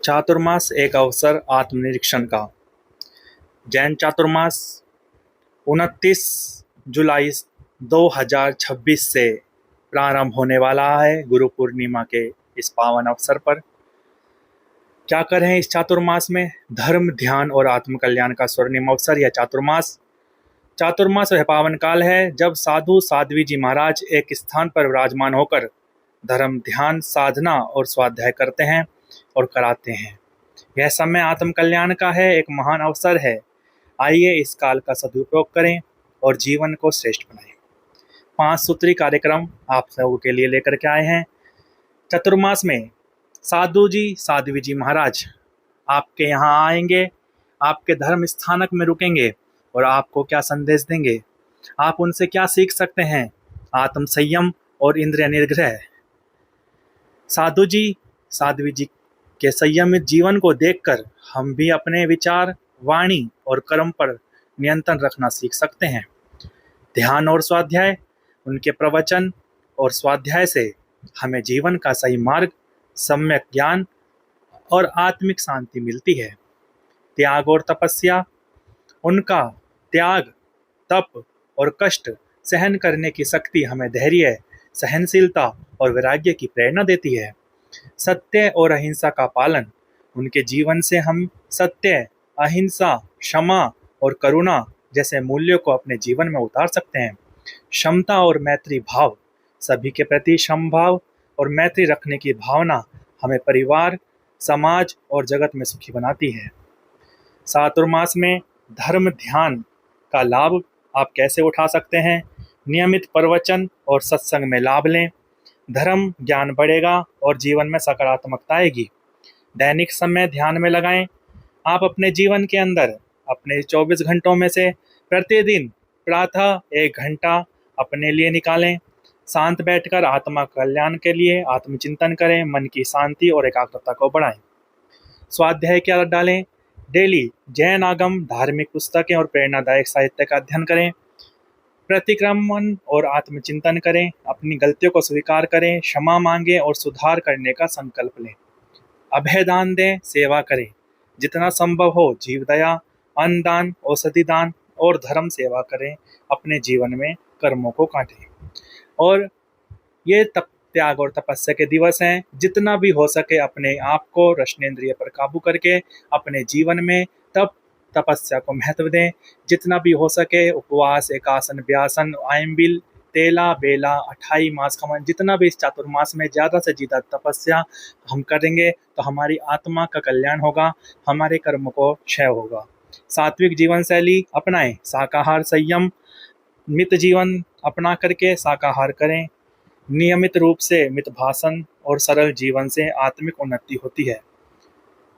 चातुर्मास एक अवसर आत्मनिरीक्षण का। जैन चातुर्मास 29 जुलाई 2026 से प्रारंभ होने वाला है। गुरु पूर्णिमा के इस पावन अवसर पर क्या करें इस चातुर्मास में? धर्म, ध्यान और आत्मकल्याण का स्वर्णिम अवसर यह चातुर्मास वह पावन काल है जब साधु साध्वी जी महाराज एक स्थान पर विराजमान होकर धर्म, ध्यान, साधना और स्वाध्याय करते हैं और कराते हैं। यह समय आत्म कल्याण का है, एक महान अवसर है। आइए इस काल का सदुपयोग करें और जीवन को श्रेष्ठ बनाएं। 5 सूत्री कार्यक्रम आप सबों के लिए लेकर के आए हैं। चतुर्मास में साधु जी साध्वी जी महाराज आपके यहाँ आएंगे, आपके धर्म स्थानक में रुकेंगे और आपको क्या संदेश देंगे, आप उनसे क्या सीख सकते हैं? आत्म संयम और इंद्रिय निग्रह। साधु जी साध्वी जी के संयमित जीवन को देखकर हम भी अपने विचार, वाणी और कर्म पर नियंत्रण रखना सीख सकते हैं। ध्यान और स्वाध्याय, उनके प्रवचन और स्वाध्याय से हमें जीवन का सही मार्ग, सम्यक ज्ञान और आत्मिक शांति मिलती है। त्याग और तपस्या, उनका त्याग, तप और कष्ट सहन करने की शक्ति हमें धैर्य, सहनशीलता और वैराग्य की प्रेरणा देती है। सत्य और अहिंसा का पालन, उनके जीवन से हम सत्य, अहिंसा, क्षमा और करुणा जैसे मूल्यों को अपने जीवन में उतार सकते हैं। क्षमता और मैत्री भाव, सभी के प्रति समभाव और मैत्री रखने की भावना हमें परिवार, समाज और जगत में सुखी बनाती है। चातुर्मास में धर्म, ध्यान का लाभ आप कैसे उठा सकते हैं? नियमित प्रवचन और सत्संग में लाभ लें। धर्म ज्ञान बढ़ेगा और जीवन में सकारात्मकता आएगी। दैनिक समय ध्यान में लगाएं। आप अपने जीवन के अंदर अपने 24 घंटों में से प्रतिदिन प्रातः 1 घंटा अपने लिए निकालें। शांत बैठकर आत्मा कल्याण के लिए आत्मचिंतन करें, मन की शांति और एकाग्रता को बढ़ाएं। स्वाध्याय की आदत डालें। डेली जैन आगम, धार्मिक पुस्तकें और प्रेरणादायक साहित्य का अध्ययन करें। प्रतिक्रमण और आत्मचिंतन करें। अपनी गलतियों को स्वीकार करें, क्षमा मांगें और सुधार करने का संकल्प लें। अभय दान दें, सेवा करें। जितना संभव हो जीव दया, अन्न दान, औषधि दान और धर्म सेवा करें। अपने जीवन में कर्मों को काटें। और ये त्याग और तपस्या के दिवस हैं। जितना भी हो सके अपने आप को रसनेंद्रिय पर काबू करके अपने जीवन में तपस्या को महत्व दें। जितना भी हो सके उपवास, एकासन, व्यासन, आयम्बिल, तेला, बेला, अठाई, मास खमन, जितना भी इस चातुर्मास में ज़्यादा से ज़्यादा तपस्या हम करेंगे तो हमारी आत्मा का कल्याण होगा, हमारे कर्म को क्षय होगा। सात्विक जीवन शैली अपनाएं। शाकाहार, संयम, मित जीवन अपना करके शाकाहार करें। नियमित रूप से मित भाषण और सरल जीवन से आत्मिक उन्नति होती है।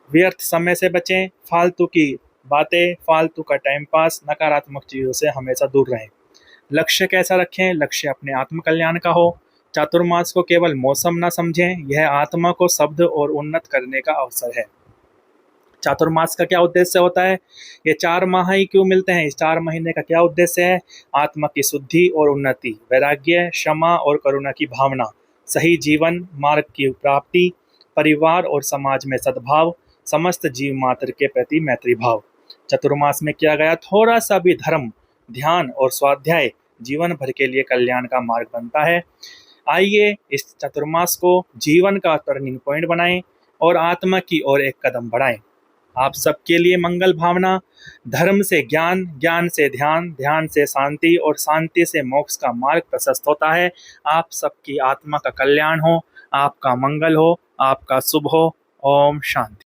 व्यर्थ समय से बचें। फालतू की बातें, फालतू का टाइम पास, नकारात्मक चीज़ों से हमेशा दूर रहें। लक्ष्य कैसा रखें? लक्ष्य अपने आत्म कल्याण का हो। चातुर्मास को केवल मौसम न समझें, यह आत्मा को शब्द और उन्नत करने का अवसर है। चातुर्मास का क्या उद्देश्य होता है? ये 4 माह ही क्यों मिलते हैं? इस 4 महीने का क्या उद्देश्य है? आत्मा की शुद्धि और उन्नति, वैराग्य, क्षमा और करुणा की भावना, सही जीवन मार्ग की प्राप्ति, परिवार और समाज में सद्भाव, समस्त जीव मात्र के प्रति मैत्री भाव। चतुर्मास में किया गया थोड़ा सा भी धर्म, ध्यान और स्वाध्याय जीवन भर के लिए कल्याण का मार्ग बनता है। आइए इस चतुर्मास को जीवन का टर्निंग पॉइंट बनाएं और आत्मा की ओर एक कदम बढ़ाएं। आप सबके लिए मंगल भावना। धर्म से ज्ञान, ज्ञान से ध्यान, ध्यान से शांति और शांति से मोक्ष का मार्ग प्रशस्त होता है। आप सबकी आत्मा का कल्याण हो, आपका मंगल हो, आपका शुभ हो। ओम शांति।